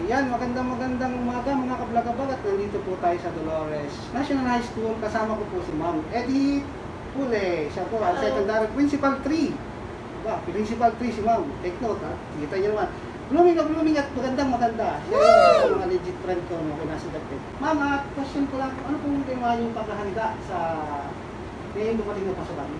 Yan, magandang umaga mga kablagabag at nandito po tayo sa Dolores National High School. Kasama ko po si Ma'am Edith Pule. Siya po ang secondary principal 3. Diba? Principal 3 si Ma'am. Take note ha. Kita niyo naman. Blooming at maganda. Siya yung mga legit friend ko na kinasidatin. Ma'am, question ko lang. Ano pong ginawa yung paghahanda sa ngayon dumating na pasukan?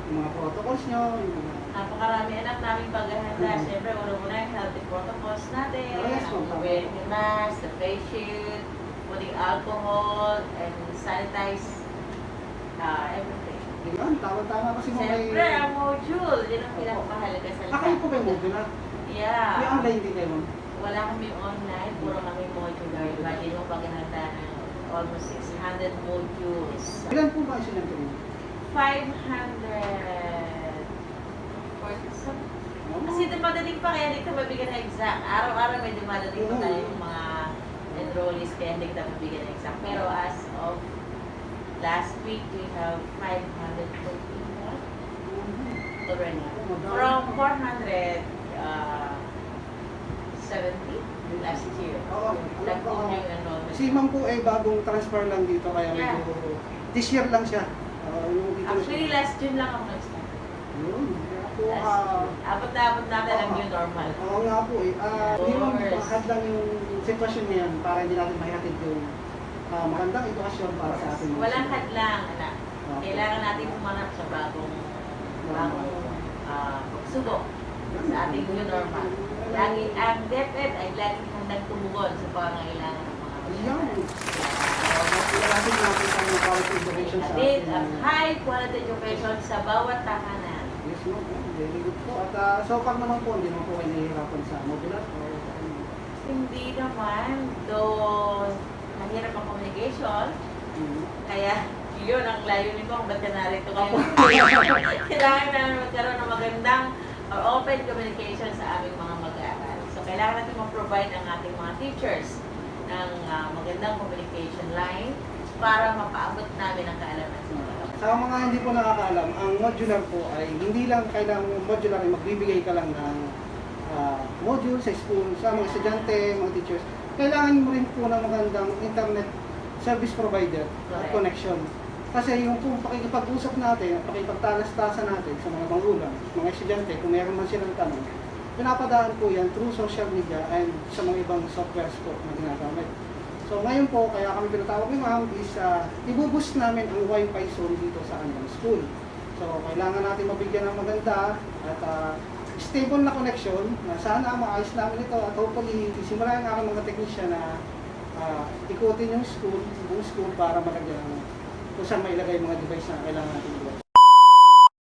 Yung mga protocols nyo, yung mga... Napakarami anak naming paghahanda. Siyempre, una-una yung healthy protocols natin. Yes, Ang wearing the mask, the face shield, putting alcohol, and sanitize everything. Yan, tama-tama kasi mga Siyempre, ang module. Yun ang pinakamahalaga sa lahat. Kayo po kayo modular? Yeah. May online din kayo, ma'am? Wala kami online. Puro kami modular. Imagine mo paghahanda ng almost 600 modules. Ilan po ba ang sinang ito? 500. Kasi dumadating pa kaya hindi ka mabigyan ng exact. Araw-araw may dumadating pa tayo yung mga enrollees kaya hindi ka mabigyan ng exact. Pero as of last week, we have 541 already. From 470 last year. Nag-boom yung enrollment. Si ma'am po ay bagong transfer lang dito kaya medyo this year lang siya. Actually, last June lang ako nag-start. Yun. Po, abot na lang yung normal. Oo nga po eh. Hindi ma'am, mahad lang yung sitwasyon niya para hindi natin mahihatid yung magandang edukasyon para sa ating mga walang student. hadlang, anak. Kailangan natin humanap sa bagong pagsubok sa ating new normal. Lagi, ang DepEd ay laging handang tumugon sa pangangailangan ng mga Yan. Natin ang quality education sa atin. ating... Ang high quality education sa bawat tahanan. Yes, ma'am. Very good po. At so far naman po, hindi naman po kayo nahihirapan sa modular? Hindi naman. Though, mahirap ang communication. Kaya, yun ang layunin ko kung ba't ka narito ngayon. Kailangan namin magkaroon ng magandang or open communication sa aming mga mag-aaral. So, kailangan natin mag-provide ang ating mga teachers ng magandang communication line para mapaabot namin ang kaalaman sa mga. Sa mga hindi po nakakaalam, ang modular po ay hindi lang kailangan modular ay magbibigay ka lang ng module sa school, sa mga estudyante, mga teachers. Kailangan mo rin po ng magandang internet service provider at connection. Kasi yung kung pakikipag-usap natin at pakipagtalastasan natin sa mga magulang, mga estudyante, kung meron man silang tanong, pinapadaan po yan through social media and sa mga ibang softwares po na ginagamit. So ngayon po, kaya kami pinatawag ni ma'am is i-boost namin ang Wi-Fi zone dito sa aming school. So kailangan natin mabigyan ng maganda at stable na connection na sana maayos namin ito at hopefully simulan ang aking mga technician na ikutin yung school, buong school para malagyan kung saan mailagay yung mga device na kailangan natin ilagay.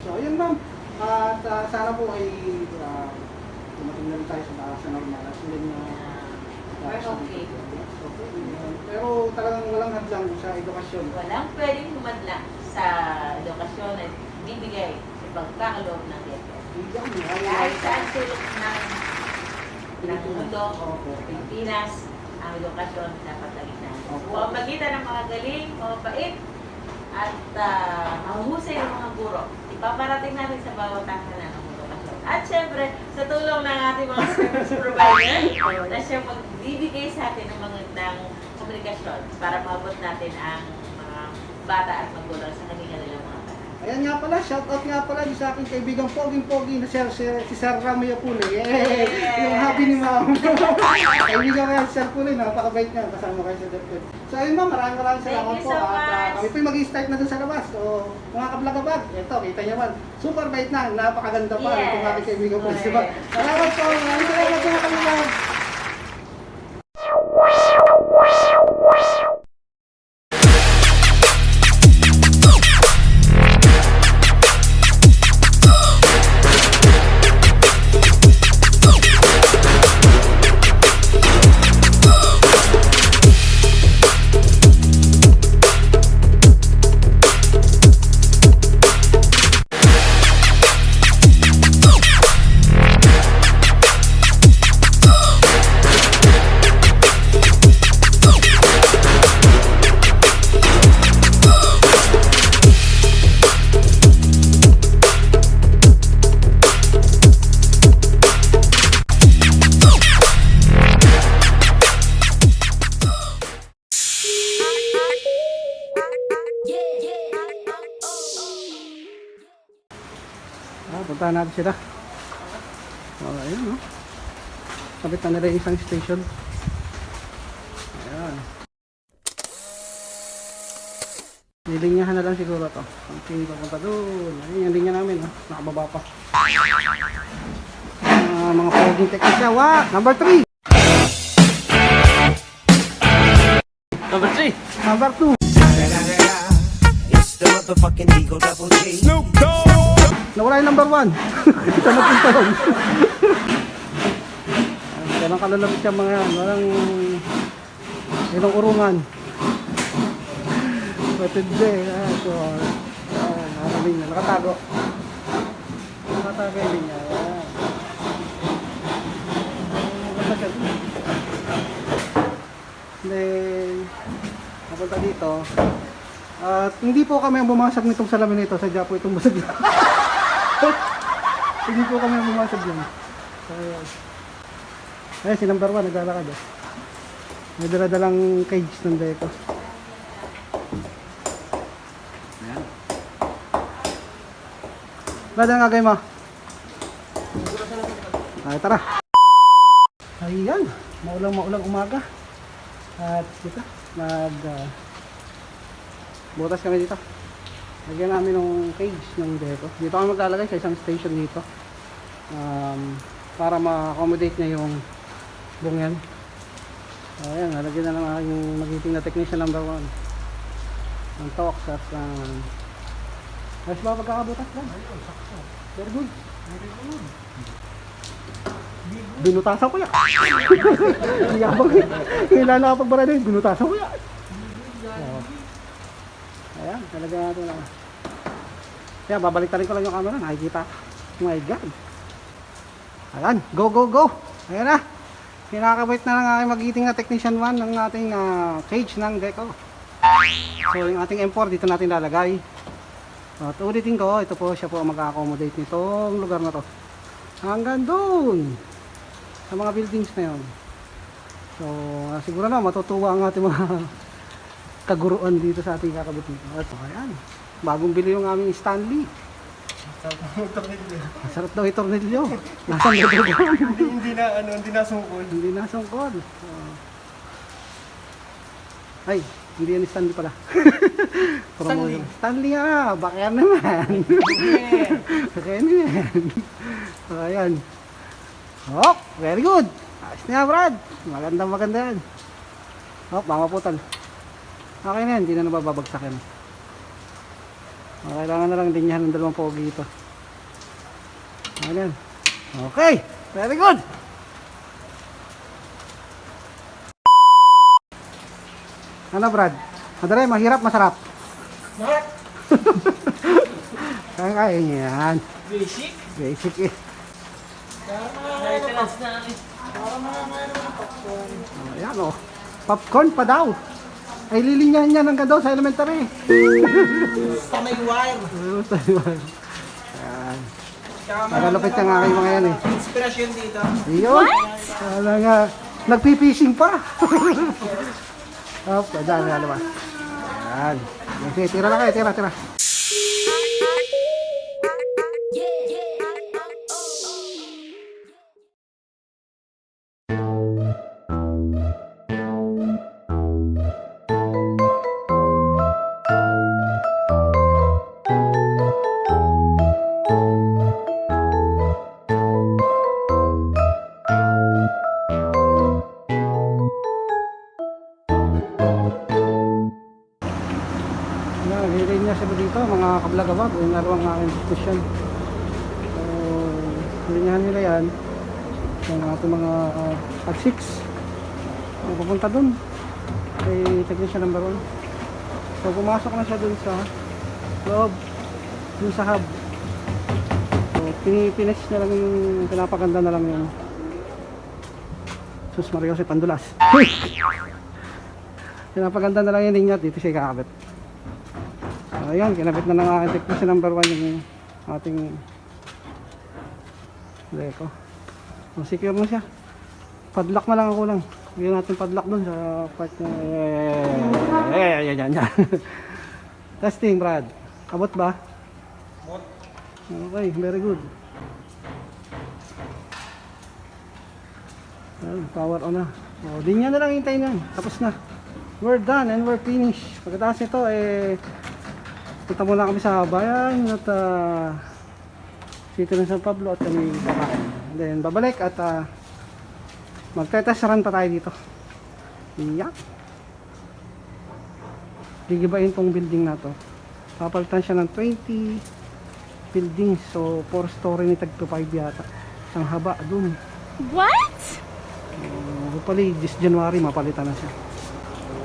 So yun ma'am, at sana po ay dumating na rin tayo sa normal. We're okay. Pero talagang walang hadlang sa edukasyon. Walang pwedeng humadla sa edukasyon at bibigay sa pagkakaloob ng DepEd. Kahit saan sulok ng mundo, Pilipinas, ang edukasyon dapat laging na. Pamagitan ng mga galing, mabait, at mahuhusay ng mga guro. Ipaparating natin sa bawat tahanan ng edukasyon. At syempre, sa tulong ng ating mga service provider, na siya magbibigay sa atin ng magandang komunikasyon para maabot natin ang mga bata at magulang sa kanilang mga bata. Ayan nga pala, shoutout nga pala yung sa aking kaibigang poging-pogi na si Sir Ramyo Pule. Yay! Yung happy ni Ma'am. Kaibigan ko yan si Sir Pule, napakabait niya, kasama kayo sa DepEd. So ayun Ma'am, maraming salamat Thank you po. so At much. kami po mag-start na dun sa labas. So mga kablagabag, ito, kita niyo man. Super bait na, napakaganda pa. Yes. Itong aking kaibigan po. Correct. Diba? Salamat po, maraming salamat mga kablagabag. Puntahan natin sila. Ayun, no? Sabit na nila yung isang station. Ayan. Nilinyahan na lang siguro to. Ang papunta doon. Ayun yung linya namin, no? Nakababa pa. Mga poging technique. Number 3! Number 3. Number 2! It's the motherfucking Eagle Double G. Snoop Nawala yung number 1. Ito na punta ron. Walang kalalapit yung mga yan. Walang ilang urungan. Matindi. So, nakalinya. Nakatago. Nakatago yung linya. Then, napunta dito. At hindi po kami ang bumasag nitong salamin nito. Sadya po itong basag. Hindi po kami ang bumasag dyan. So, ayun, si number 1 naglalakad eh. May daladalang cage ng Deco. Ayan. Bada nga kayo mo. Ay, tara. Ayan, maulang umaga. At dito, butas kami dito. Lagyan namin ng cage ng Deco. Dito kami maglalagay sa isang station dito. Para ma-accommodate niya yung buong yan. Ayan, nalagyan na naman yung magiting na technician number 1. Ang talk at ayos ba pagkakabutas lang? Very good. Binutasan ko yan. Yabang eh. Kailan nakapagbara na yun, binutasan ko yan. Ayan, talaga natin lang. Kaya babalik ko lang yung camera, nakikita. Oh my God. Ayan, go. Ayan na. Kinakabait na lang aking magiting na technician 1 ng ating cage ng Deco. So yung ating M4 dito natin lalagay. At ulitin ko, ito po siya po mag-accommodate nitong lugar na to. Hanggang doon sa mga buildings na yon. So siguro na matutuwa ang ating mga kaguruan dito sa ating kakabit nito. At ayan, bagong bili yung aming Stanley. Masarap daw itornilyo. Nasaan daw ito? Hindi na sungkol. Hindi nasungkol. Ay, hindi yan Stanley pala. Stanley. Stanley baka yan naman. Baka yan naman. So, ayan. Oh, very good. Ayos na Brad. Maganda yan. Oh, mamaputal. Okay na yan, hindi na nababagsakin. Kailangan na lang linyahan ng dalawang pogi ito. Ayan. Okay, very good. Ano Brad? Madali, mahirap, masarap. Lahat. Kaya niya yan. Basic. Basic eh. Maintenance na ano. Ayan o. Popcorn pa daw. Ay lilinyahan niya hanggang daw sa elementary. Sa may wire. Ayan. Nakalapit ka nga kayo mga yan eh. Inspirasyon dito. Iyon. Wala nga. Nagpipishing pa. Hop, dyan, lalabas. Ayan. Okay, tira na kayo, tira. Yan, hilayin niya siya dito, mga kablagawag, yung naruang aking diskusyon. So, hilinyahan nila yan. Yung ating mga at 6. Pupunta dun. Kay technician number 1. So, pumasok na siya dun sa loob. Dun sa hub. So, pinipinish na lang yung, pinapaganda na lang yung Sus Mario si Pandulas. Pinapaganda na lang yung linya dito siya kakabit. So, ayan, kinabit na ng aking technician number 1 yung ating Leko. So, secure na siya. Padlock na lang ako lang. Bigyan natin padlock dun sa part na yan. Testing, Brad. Abot ba? Abot. Okay, very good. Power on na. O, di niya na lang hintayin yan. Tapos na. We're done and we're finished. Pagkatapos nito, punta muna kami sa bayan at City ng San Pablo at kami kakain. Then babalik at magte-test run pa tayo dito. Iyak. Gigibain tong building na to. Papalitan siya ng 20 buildings. So 4 story ni tag to 5 yata. Ang haba dun. What? Hopefully this January mapalitan na siya.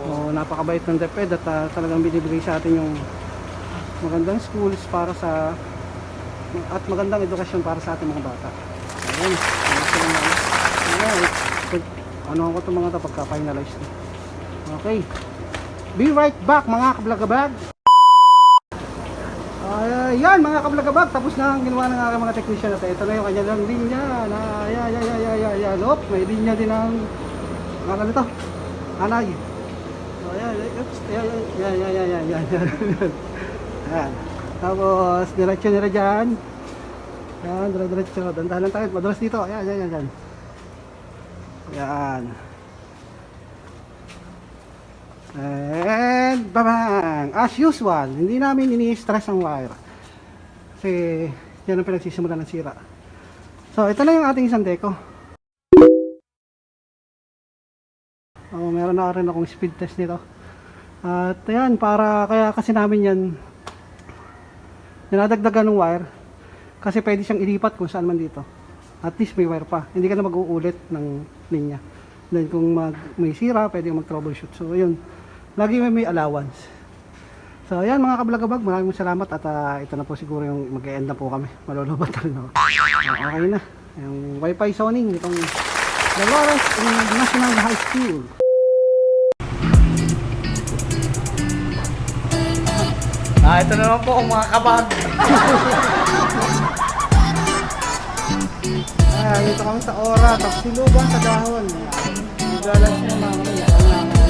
So napakabait ng DepEd at talagang binibigay sa atin yung magandang schools para sa at magandang edukasyon para sa ating mga bata. Ayun. Ano ko itong mga ito pagka-finalize na. Okay. Be right back mga kablagabag. Ayan mga kablagabag. Tapos na ang ginawa ng aking mga technician natin. Ito na yung kanyang linya. Ayan. Op, may linya din ang mga ganito. Anay. Ayan. Oops. Ayan. Ayan. Tapos, diretso nila dyan. Ayan, diretso. Dandahan lang tayo. Madulas dito. Ayan. Ayan. And, babang! As usual, hindi namin ini-stress ang wire. Kasi, yan ang pinagsisimula ng sira. So, ito na yung ating isang deko. Meron na rin akong speed test nito. At, ayan, kaya kasi namin yan dinadagdagan ng wire kasi pwede siyang ilipat kung saan man dito. At least may wire pa. Hindi ka na mag-uulit ng linya. Then kung may sira, pwede mag-troubleshoot. So yun, lagi may allowance. So ayan mga kablagabag, maraming salamat at ito na po siguro yung mag-e-end na po kami. Malulubat na rin ako. Okay na. Yung wifi zoning itong Dolores National High School. Ito na naman po ang mga kabag. Dito kami sa Ora, tapos silugan sa dahon. Magalas na mga